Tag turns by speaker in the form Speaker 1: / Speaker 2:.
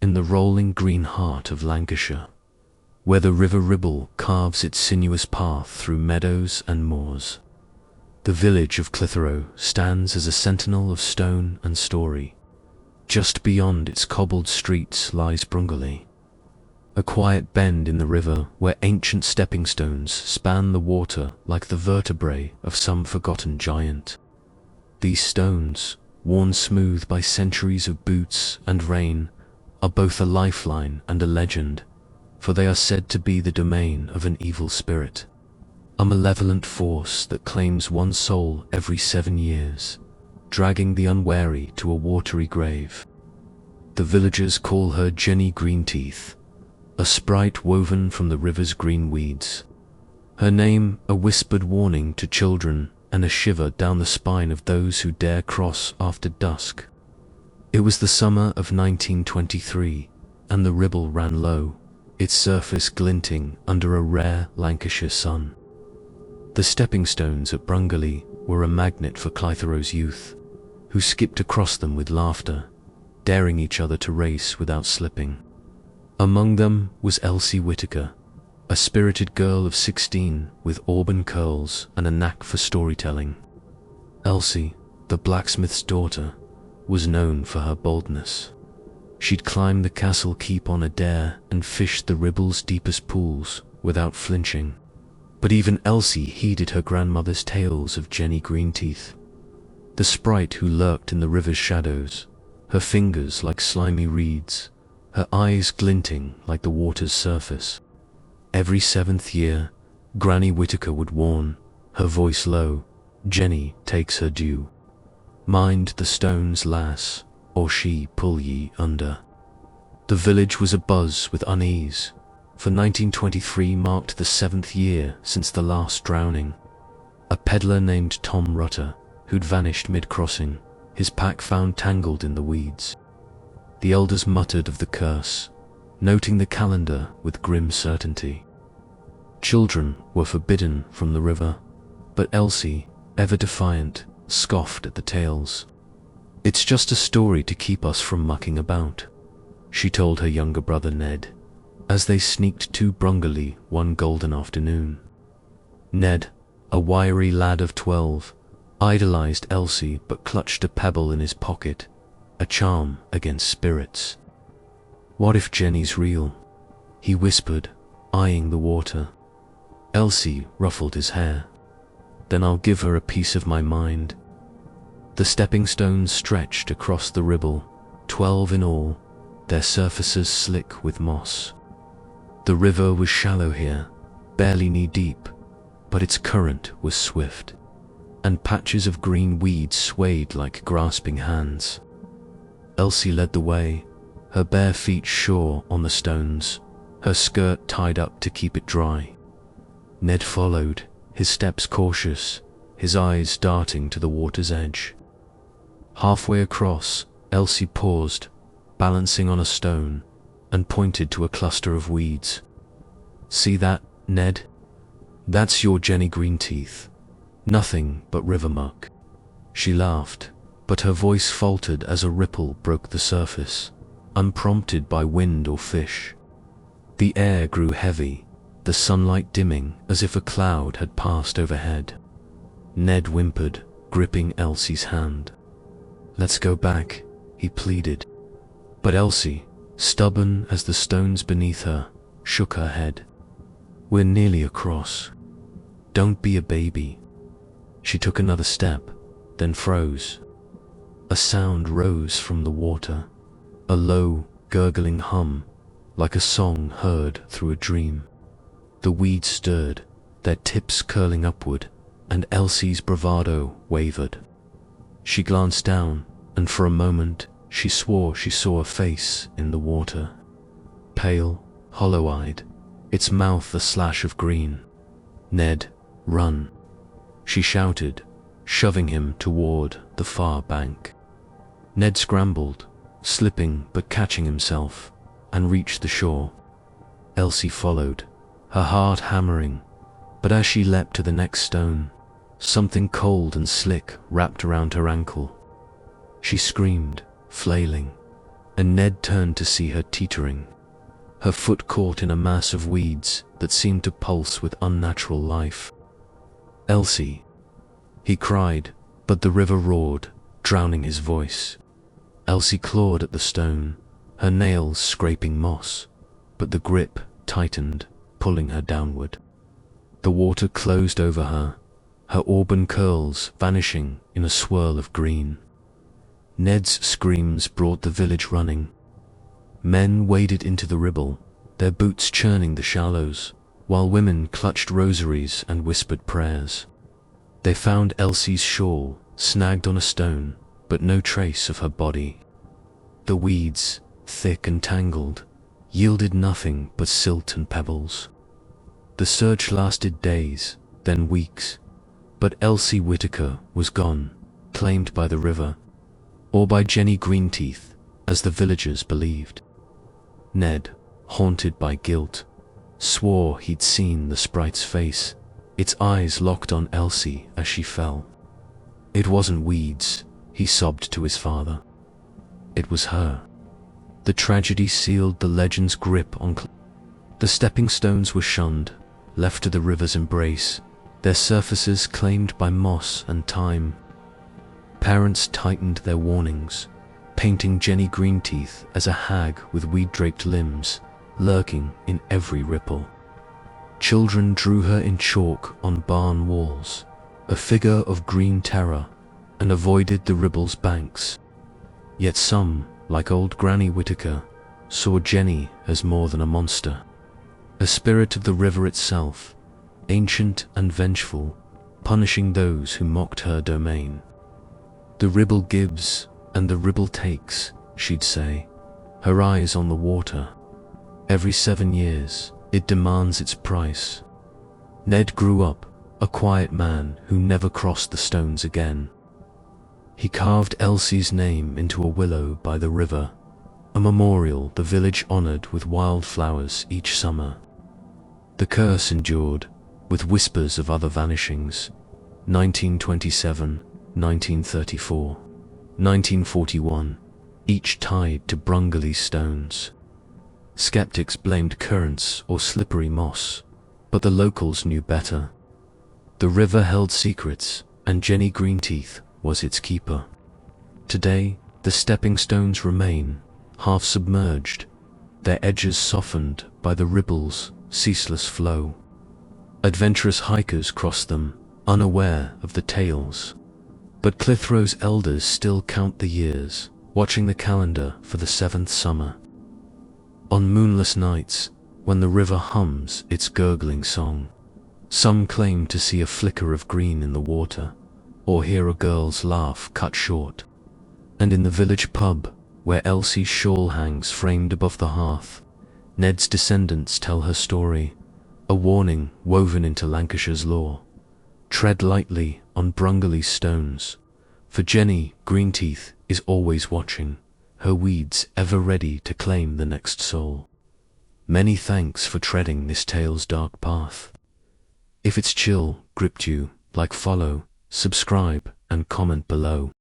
Speaker 1: in the rolling green heart of Lancashire, where the river Ribble carves its sinuous path through meadows and moors. The village of Clitheroe stands as a sentinel of stone and story. Just beyond its cobbled streets lies Brungerley, a quiet bend in the river where ancient stepping stones span the water like the vertebrae of some forgotten giant. These stones, worn smooth by centuries of boots and rain, are both a lifeline and a legend, for they are said to be the domain of an evil spirit, a malevolent force that claims one soul every 7 years, dragging the unwary to a watery grave. The villagers call her Jenny Greenteeth, a sprite woven from the river's green weeds. Her name a whispered warning to children and a shiver down the spine of those who dare cross after dusk. It was the summer of 1923, and the Ribble ran low, its surface glinting under a rare Lancashire sun. The stepping stones at Brungerley were a magnet for Clitheroe's youth, who skipped across them with laughter, daring each other to race without slipping. Among them was Elsie Whittaker, a spirited girl of 16 with auburn curls and a knack for storytelling. Elsie, the blacksmith's daughter, was known for her boldness. She'd climbed the castle keep on a dare and fished the Ribble's deepest pools without flinching. But even Elsie heeded her grandmother's tales of Jenny Greenteeth, the sprite who lurked in the river's shadows, her fingers like slimy reeds, her eyes glinting like the water's surface. Every 7th year, Granny Whittaker would warn, her voice low, "Jenny takes her due. Mind the stones, lass, or she pull ye under." The village was abuzz with unease, for 1923 marked the 7th year since the last drowning. A peddler named Tom Rutter, who'd vanished mid-crossing, his pack found tangled in the weeds. The elders muttered of the curse, noting the calendar with grim certainty. Children were forbidden from the river, but Elsie, ever defiant, scoffed at the tales. "It's just a story to keep us from mucking about," she told her younger brother Ned, as they sneaked to Brungerley one golden afternoon. Ned, a wiry lad of 12, idolized Elsie but clutched a pebble in his pocket, a charm against spirits. "What if Jenny's real?" he whispered, eyeing the water. Elsie ruffled his hair. "Then I'll give her a piece of my mind." The stepping stones stretched across the Ribble, 12 in all, their surfaces slick with moss. The river was shallow here, barely knee-deep, but its current was swift, and patches of green weeds swayed like grasping hands. Elsie led the way, her bare feet sure on the stones, her skirt tied up to keep it dry. Ned followed, his steps cautious, his eyes darting to the water's edge. Halfway across, Elsie paused, balancing on a stone, and pointed to a cluster of weeds. "See that, Ned? That's your Jenny Greenteeth. Nothing but river muck." She laughed, but her voice faltered as a ripple broke the surface, unprompted by wind or fish. The air grew heavy, the sunlight dimming as if a cloud had passed overhead. Ned whimpered, gripping Elsie's hand. "Let's go back," he pleaded. But Elsie, stubborn as the stones beneath her, shook her head. "We're nearly across. Don't be a baby." She took another step, then froze. A sound rose from the water, a low, gurgling hum, like a song heard through a dream. The weeds stirred, their tips curling upward, and Elsie's bravado wavered. She glanced down, and for a moment she swore she saw a face in the water. Pale, hollow-eyed, its mouth a slash of green. "Ned, run!" she shouted, shoving him toward the far bank. Ned scrambled, slipping but catching himself, and reached the shore. Elsie followed, her heart hammering, but as she leapt to the next stone, something cold and slick wrapped around her ankle. She screamed, flailing. and Ned turned to see her teetering, her foot caught in a mass of weeds that seemed to pulse with unnatural life. "Elsie!" he cried, but the river roared, drowning his voice. Elsie clawed at the stone, her nails scraping moss, but the grip tightened, pulling her downward. The water closed over her, her auburn curls vanishing in a swirl of green. Ned's screams brought the village running. Men waded into the Ribble, their boots churning the shallows, while women clutched rosaries and whispered prayers. They found Elsie's shawl snagged on a stone, but no trace of her body. The weeds, thick and tangled, yielded nothing but silt and pebbles. The search lasted days, then weeks, but Elsie Whittaker was gone, claimed by the river, or by Jenny Greenteeth, as the villagers believed. Ned, haunted by guilt, swore he'd seen the sprite's face, its eyes locked on Elsie as she fell. It wasn't weeds, he sobbed to his father. It was her. The tragedy sealed the legend's grip on the stepping stones were shunned, left to the river's embrace, their surfaces claimed by moss and time. Parents tightened their warnings, painting Jenny Greenteeth as a hag with weed-draped limbs, lurking in every ripple. Children drew her in chalk on barn walls, a figure of green terror, and avoided the Ribble's banks. Yet some, like old Granny Whittaker, saw Jenny as more than a monster, a spirit of the river itself, ancient and vengeful, punishing those who mocked her domain. "The Ribble gives, and the Ribble takes," she'd say, her eyes on the water. "Every 7 years, it demands its price." Ned grew up, a quiet man who never crossed the stones again. He carved Elsie's name into a willow by the river, a memorial the village honored with wildflowers each summer. The curse endured, with whispers of other vanishings: 1927, 1934, 1941, each tied to Brungerley stones. Skeptics blamed currents or slippery moss, but the locals knew better. The river held secrets, and Jenny Greenteeth was its keeper. Today, the stepping stones remain, half submerged, their edges softened by the Ribble's ceaseless flow. Adventurous hikers cross them, unaware of the tales. But Clitheroe's elders still count the years, watching the calendar for the 7th summer. On moonless nights, when the river hums its gurgling song, some claim to see a flicker of green in the water, or hear a girl's laugh cut short. And in the village pub, where Elsie's shawl hangs framed above the hearth, Ned's descendants tell her story, a warning woven into Lancashire's law. Tread lightly on Brungerley's stones, for Jenny Greenteeth is always watching, her weeds ever ready to claim the next soul. Many thanks for treading this tale's dark path. If its chill gripped you, like, follow, subscribe, and comment below.